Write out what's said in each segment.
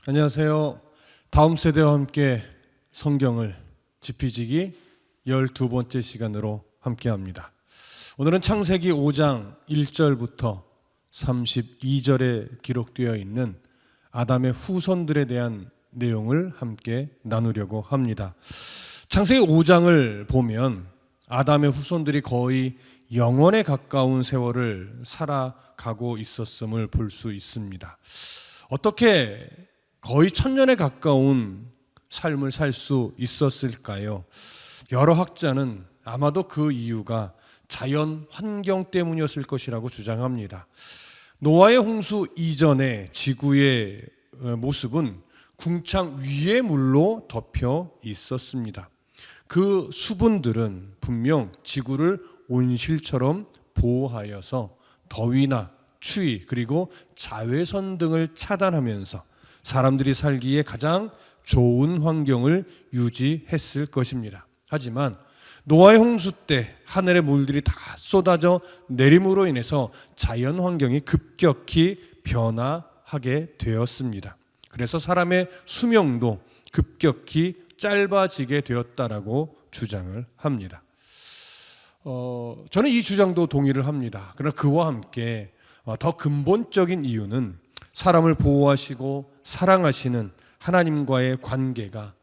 안녕하세요. 다음 세대와 함께 성경을 지피지기 12번째 시간으로 함께합니다. 오늘은 창세기 5장 1절부터 32절에 기록되어 있는 아담의 후손들에 대한 내용을 함께 나누려고 합니다. 창세기 5장을 보면 아담의 후손들이 거의 영원에 가까운 세월을 살아가고 있었음을 볼 수 있습니다. 어떻게 거의 천년에 가까운 삶을 살 수 있었을까요? 여러 학자는 아마도 그 이유가 자연 환경 때문이었을 것이라고 주장합니다. 노아의 홍수 이전의 지구의 모습은 궁창 위의 물로 덮여 있었습니다. 그 수분들은 분명 지구를 온실처럼 보호하여서 더위나 추위 그리고 자외선 등을 차단하면서 사람들이 살기에 가장 좋은 환경을 유지했을 것입니다. 하지만 노아의 홍수 때 하늘의 물들이 다 쏟아져 내림으로 인해서 자연 환경이 급격히 변화하게 되었습니다. 그래서 사람의 수명도 급격히 짧아지게 되었다라고 주장을 합니다. 저는 이 주장도 동의를 합니다. 그러나 그와 함께 더 근본적인 이유는 사람을 보호하시고 사랑하시는 하나님과의 관계가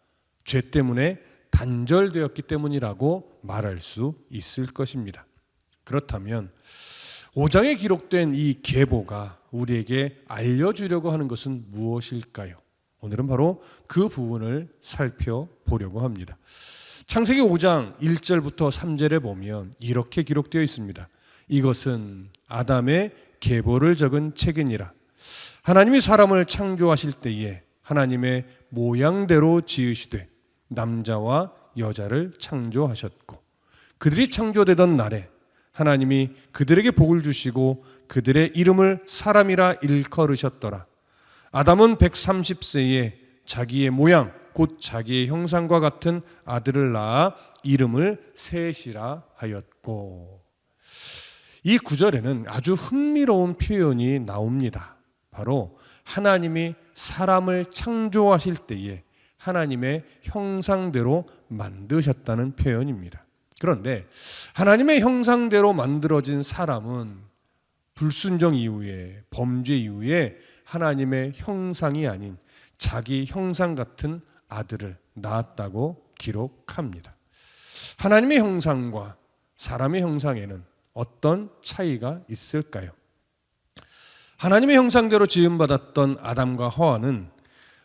죄 때문에 단절되었기 때문이라고 말할 수 있을 것입니다. 그렇다면 5장에 기록된 이 계보가 우리에게 알려주려고 하는 것은 무엇일까요? 오늘은 바로 그 부분을 살펴보려고 합니다. 창세기 5장 1절부터 3절에 보면 이렇게 기록되어 있습니다. 이것은 아담의 계보를 적은 책이니라. 하나님이 사람을 창조하실 때에 하나님의 모양대로 지으시되 남자와 여자를 창조하셨고 그들이 창조되던 날에 하나님이 그들에게 복을 주시고 그들의 이름을 사람이라 일컬으셨더라. 아담은 130세에 자기의 모양 곧 자기의 형상과 같은 아들을 낳아 이름을 셋이라 하였고. 이 구절에는 아주 흥미로운 표현이 나옵니다. 바로 하나님이 사람을 창조하실 때에 하나님의 형상대로 만드셨다는 표현입니다. 그런데 하나님의 형상대로 만들어진 사람은 불순종 이후에 범죄 이후에 하나님의 형상이 아닌 자기 형상 같은 아들을 낳았다고 기록합니다. 하나님의 형상과 사람의 형상에는 어떤 차이가 있을까요? 하나님의 형상대로 지음받았던 아담과 하와는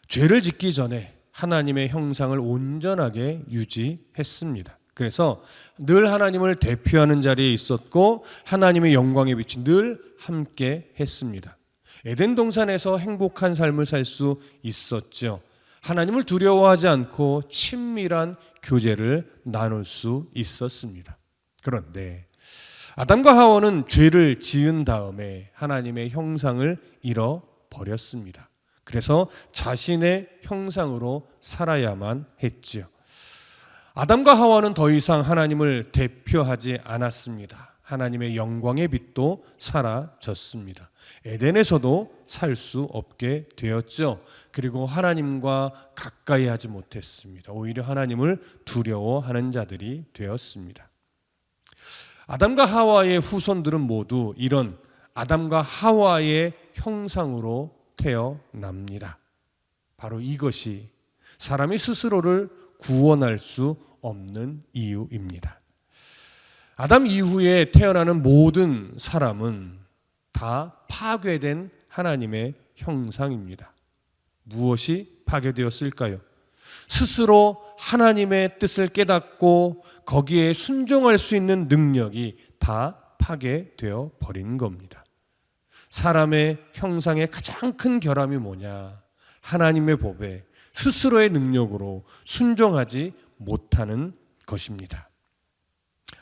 죄를 짓기 전에 하나님의 형상을 온전하게 유지했습니다. 그래서 늘 하나님을 대표하는 자리에 있었고 하나님의 영광의 빛이 늘 함께 했습니다. 에덴 동산에서 행복한 삶을 살 수 있었죠. 하나님을 두려워하지 않고 친밀한 교제를 나눌 수 있었습니다. 그런데 아담과 하와는 죄를 지은 다음에 하나님의 형상을 잃어버렸습니다. 그래서 자신의 형상으로 살아야만 했지요. 아담과 하와는 더 이상 하나님을 대표하지 않았습니다. 하나님의 영광의 빛도 사라졌습니다. 에덴에서도 살 수 없게 되었죠. 그리고 하나님과 가까이 하지 못했습니다. 오히려 하나님을 두려워하는 자들이 되었습니다. 아담과 하와의 후손들은 모두 이런 아담과 하와의 형상으로 태어납니다. 바로 이것이 사람이 스스로를 구원할 수 없는 이유입니다. 아담 이후에 태어나는 모든 사람은 다 파괴된 하나님의 형상입니다. 무엇이 파괴되었을까요? 스스로 하나님의 뜻을 깨닫고 거기에 순종할 수 있는 능력이 다 파괴되어 버린 겁니다. 사람의 형상의 가장 큰 결함이 뭐냐? 하나님의 법에 스스로의 능력으로 순종하지 못하는 것입니다.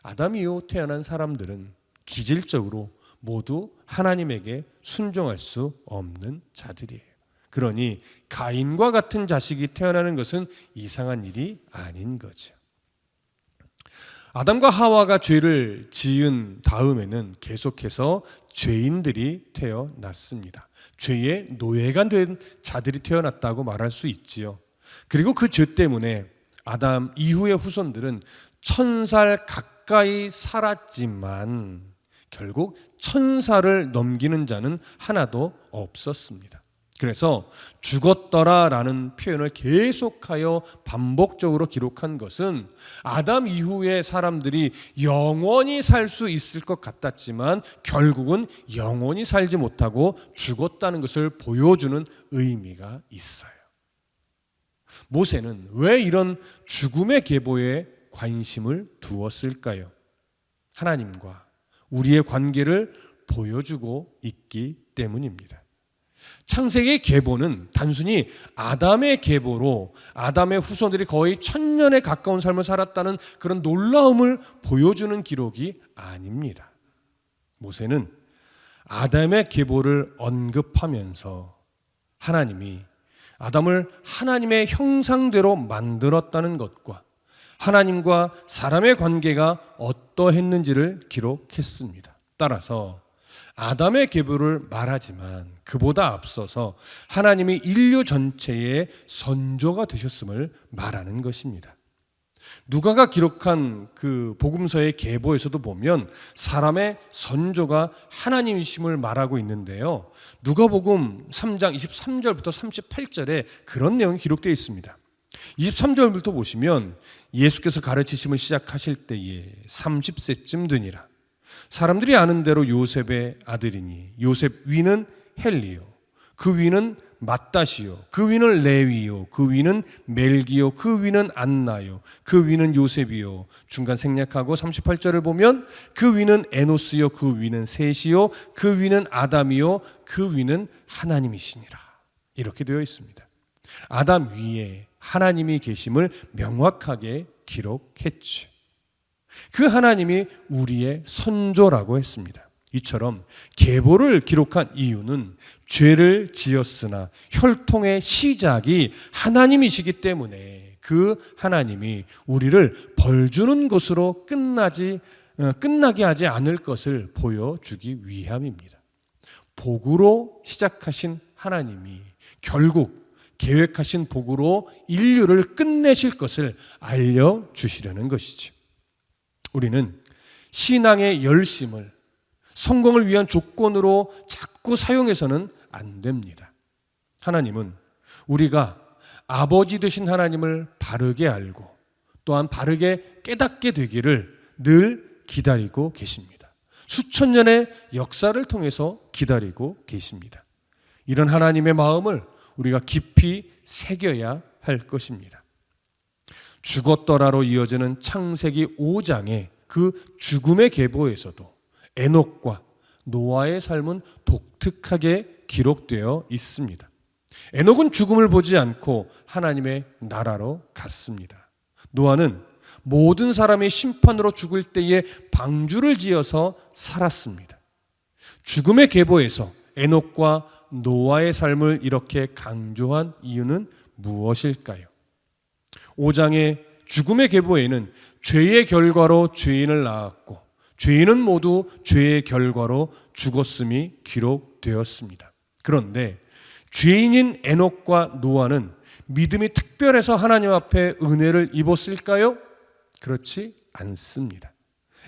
아담 이후 태어난 사람들은 기질적으로 모두 하나님에게 순종할 수 없는 자들이에요. 그러니 가인과 같은 자식이 태어나는 것은 이상한 일이 아닌 거죠. 아담과 하와가 죄를 지은 다음에는 계속해서 죄인들이 태어났습니다. 죄의 노예가 된 자들이 태어났다고 말할 수 있지요. 그리고 그 죄 때문에 아담 이후의 후손들은 1000살 가까이 살았지만 결국 1000살을 넘기는 자는 하나도 없었습니다. 그래서 죽었더라라는 표현을 계속하여 반복적으로 기록한 것은 아담 이후의 사람들이 영원히 살 수 있을 것 같았지만 결국은 영원히 살지 못하고 죽었다는 것을 보여주는 의미가 있어요. 모세는 왜 이런 죽음의 계보에 관심을 두었을까요? 하나님과 우리의 관계를 보여주고 있기 때문입니다. 창세기의 계보는 단순히 아담의 계보로 아담의 후손들이 거의 1000년에 가까운 삶을 살았다는 그런 놀라움을 보여주는 기록이 아닙니다. 모세는 아담의 계보를 언급하면서 하나님이 아담을 하나님의 형상대로 만들었다는 것과 하나님과 사람의 관계가 어떠했는지를 기록했습니다. 따라서 아담의 계보를 말하지만 그보다 앞서서 하나님이 인류 전체의 선조가 되셨음을 말하는 것입니다. 누가가 기록한 그 복음서의 계보에서도 보면 사람의 선조가 하나님이심을 말하고 있는데요. 누가복음 3장 23절부터 38절에 그런 내용이 기록되어 있습니다. 23절부터 보시면 예수께서 가르치심을 시작하실 때에 30세쯤 되니라. 사람들이 아는 대로 요셉의 아들이니 요셉 위는 헬리요, 그 위는 맏다시요, 그 위는 레위요, 그 위는 멜기요, 그 위는 안나요, 그 위는 요셉이요. 중간 생략하고 38절을 보면 그 위는 에노스요, 그 위는 셋이요, 그 위는 아담이요, 그 위는 하나님이시니라. 이렇게 되어 있습니다. 아담 위에 하나님이 계심을 명확하게 기록했죠. 그 하나님이 우리의 선조라고 했습니다. 이처럼 계보를 기록한 이유는 죄를 지었으나 혈통의 시작이 하나님이시기 때문에 그 하나님이 우리를 벌 주는 것으로 끝나게 하지 않을 것을 보여주기 위함입니다. 복으로 시작하신 하나님이 결국 계획하신 복으로 인류를 끝내실 것을 알려주시려는 것이죠. 우리는 신앙의 열심을 성공을 위한 조건으로 자꾸 사용해서는 안 됩니다. 하나님은 우리가 아버지 되신 하나님을 바르게 알고 또한 바르게 깨닫게 되기를 늘 기다리고 계십니다. 수천 년의 역사를 통해서 기다리고 계십니다. 이런 하나님의 마음을 우리가 깊이 새겨야 할 것입니다. 죽었더라로 이어지는 창세기 5장의 그 죽음의 계보에서도 에녹과 노아의 삶은 독특하게 기록되어 있습니다. 에녹은 죽음을 보지 않고 하나님의 나라로 갔습니다. 노아는 모든 사람이 심판으로 죽을 때에 방주를 지어서 살았습니다. 죽음의 계보에서 에녹과 노아의 삶을 이렇게 강조한 이유는 무엇일까요? 5장의 죽음의 계보에는 죄의 결과로 죄인을 낳았고 죄인은 모두 죄의 결과로 죽었음이 기록되었습니다. 그런데 죄인인 에녹과 노아는 믿음이 특별해서 하나님 앞에 은혜를 입었을까요? 그렇지 않습니다.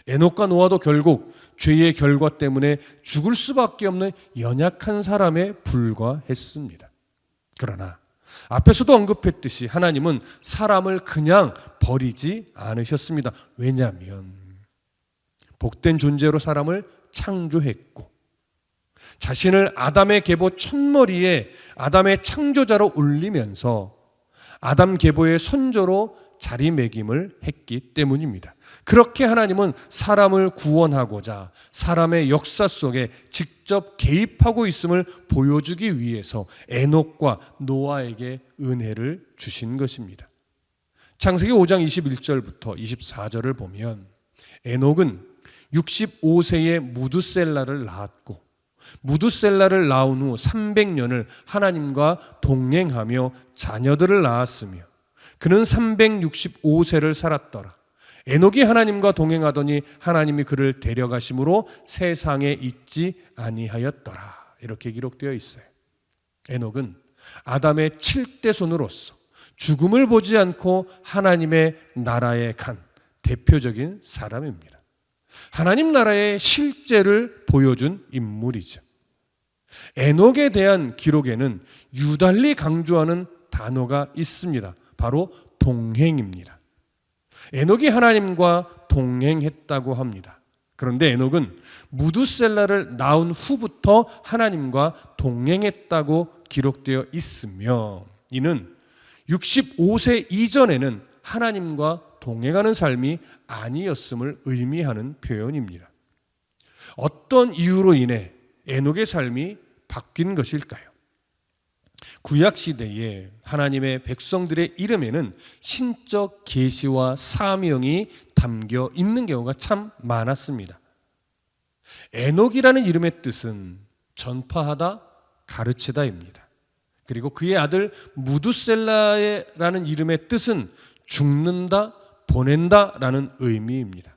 에녹과 노아도 결국 죄의 결과 때문에 죽을 수밖에 없는 연약한 사람에 불과했습니다. 그러나 앞에서도 언급했듯이 하나님은 사람을 그냥 버리지 않으셨습니다. 왜냐하면 복된 존재로 사람을 창조했고 자신을 아담의 계보 첫머리에 아담의 창조자로 올리면서 아담 계보의 선조로 자리매김을 했기 때문입니다. 그렇게 하나님은 사람을 구원하고자 사람의 역사 속에 직접 개입하고 있음을 보여주기 위해서 에녹과 노아에게 은혜를 주신 것입니다. 창세기 5장 21절부터 24절을 보면 에녹은 65세에 무두셀라를 낳았고 무두셀라를 낳은 후 300년을 하나님과 동행하며 자녀들을 낳았으며 그는 365세를 살았더라. 에녹이 하나님과 동행하더니 하나님이 그를 데려가심으로 세상에 있지 아니하였더라. 이렇게 기록되어 있어요. 에녹은 아담의 7대 손으로서 죽음을 보지 않고 하나님의 나라에 간 대표적인 사람입니다. 하나님 나라의 실제를 보여준 인물이죠. 에녹에 대한 기록에는 유달리 강조하는 단어가 있습니다. 바로 동행입니다. 에녹이 하나님과 동행했다고 합니다. 그런데 에녹은 무두셀라를 낳은 후부터 하나님과 동행했다고 기록되어 있으며, 이는 65세 이전에는 하나님과 동행하는 삶이 아니었음을 의미하는 표현입니다. 어떤 이유로 인해 에녹의 삶이 바뀐 것일까요? 구약 시대에 하나님의 백성들의 이름에는 신적 계시와 사명이 담겨 있는 경우가 참 많았습니다. 에녹이라는 이름의 뜻은 전파하다, 가르치다입니다. 그리고 그의 아들 무두셀라라는 이름의 뜻은 죽는다, 보낸다라는 의미입니다.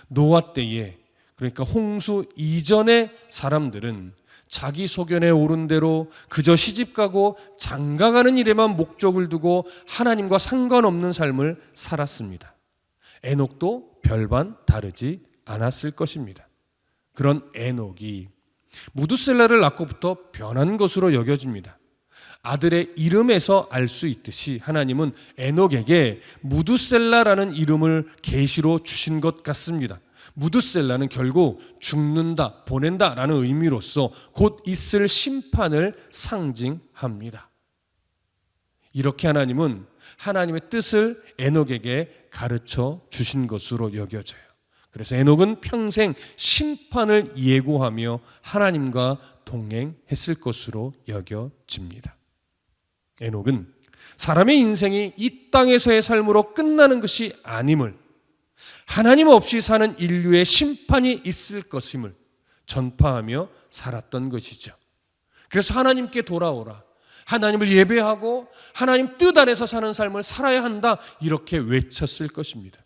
노아 때에, 그러니까 홍수 이전의 사람들은 자기 소견에 오른 대로 그저 시집가고 장가가는 일에만 목적을 두고 하나님과 상관없는 삶을 살았습니다. 에녹도 별반 다르지 않았을 것입니다. 그런 에녹이 무두셀라를 낳고부터 변한 것으로 여겨집니다. 아들의 이름에서 알 수 있듯이 하나님은 에녹에게 무두셀라라는 이름을 계시로 주신 것 같습니다. 무두셀라는 결국 죽는다, 보낸다라는 의미로서 곧 있을 심판을 상징합니다. 이렇게 하나님은 하나님의 뜻을 에녹에게 가르쳐 주신 것으로 여겨져요. 그래서 에녹은 평생 심판을 예고하며 하나님과 동행했을 것으로 여겨집니다. 에녹은 사람의 인생이 이 땅에서의 삶으로 끝나는 것이 아님을, 하나님 없이 사는 인류의 심판이 있을 것임을 전파하며 살았던 것이죠. 그래서 하나님께 돌아오라, 하나님을 예배하고 하나님 뜻 안에서 사는 삶을 살아야 한다, 이렇게 외쳤을 것입니다.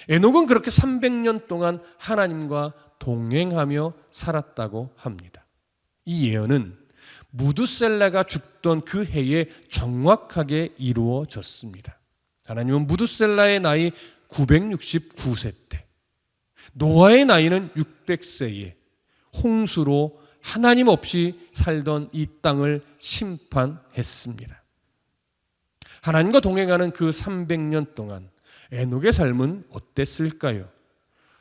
에녹은 그렇게 300년 동안 하나님과 동행하며 살았다고 합니다. 이 예언은 무두셀라가 죽던 그 해에 정확하게 이루어졌습니다. 하나님은 무두셀라의 나이 969세 때, 노아의 나이는 600세에 홍수로 하나님 없이 살던 이 땅을 심판했습니다. 하나님과 동행하는 그 300년 동안 에녹의 삶은 어땠을까요?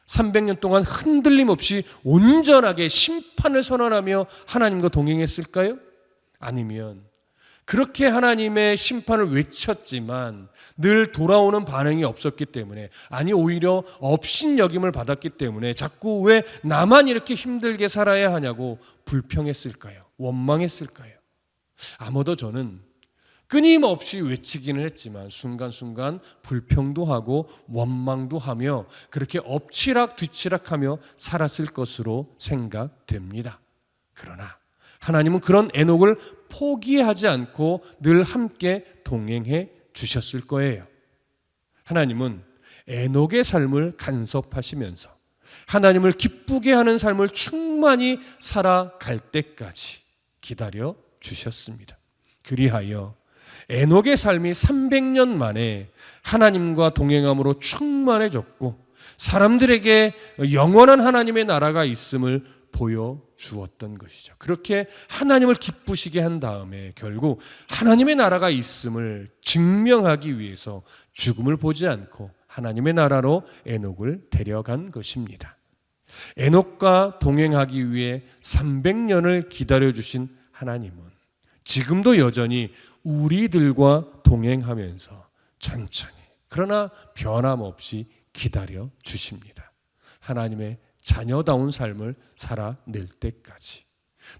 300년 동안 흔들림 없이 온전하게 심판을 선언하며 하나님과 동행했을까요? 아니면 그렇게 하나님의 심판을 외쳤지만 늘 돌아오는 반응이 없었기 때문에, 아니 오히려 업신여김을 받았기 때문에 자꾸 왜 나만 이렇게 힘들게 살아야 하냐고 불평했을까요? 원망했을까요? 아마도 저는 끊임없이 외치기는 했지만 순간순간 불평도 하고 원망도 하며 그렇게 엎치락 뒤치락하며 살았을 것으로 생각됩니다. 그러나 하나님은 그런 에녹을 포기하지 않고 늘 함께 동행해 주셨을 거예요. 하나님은 에녹의 삶을 간섭하시면서 하나님을 기쁘게 하는 삶을 충만히 살아갈 때까지 기다려 주셨습니다. 그리하여 에녹의 삶이 300년 만에 하나님과 동행함으로 충만해졌고 사람들에게 영원한 하나님의 나라가 있음을 보여주었던 것이죠. 그렇게 하나님을 기쁘시게 한 다음에 결국 하나님의 나라가 있음을 증명하기 위해서 죽음을 보지 않고 하나님의 나라로 에녹을 데려간 것입니다. 에녹과 동행하기 위해 300년을 기다려주신 하나님은 지금도 여전히 우리들과 동행하면서 천천히 그러나 변함없이 기다려 주십니다. 하나님의 자녀다운 삶을 살아낼 때까지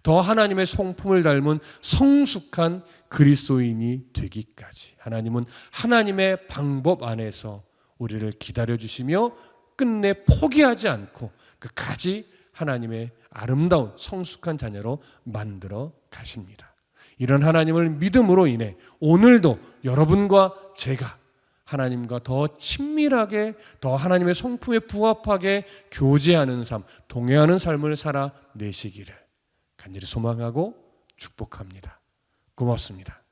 더 하나님의 성품을 닮은 성숙한 그리스도인이 되기까지 하나님은 하나님의 방법 안에서 우리를 기다려 주시며 끝내 포기하지 않고 끝까지 하나님의 아름다운 성숙한 자녀로 만들어 가십니다. 이런 하나님을 믿음으로 인해 오늘도 여러분과 제가 하나님과 더 친밀하게, 더 하나님의 성품에 부합하게 교제하는 삶, 동행하는 삶을 살아내시기를 간절히 소망하고 축복합니다. 고맙습니다.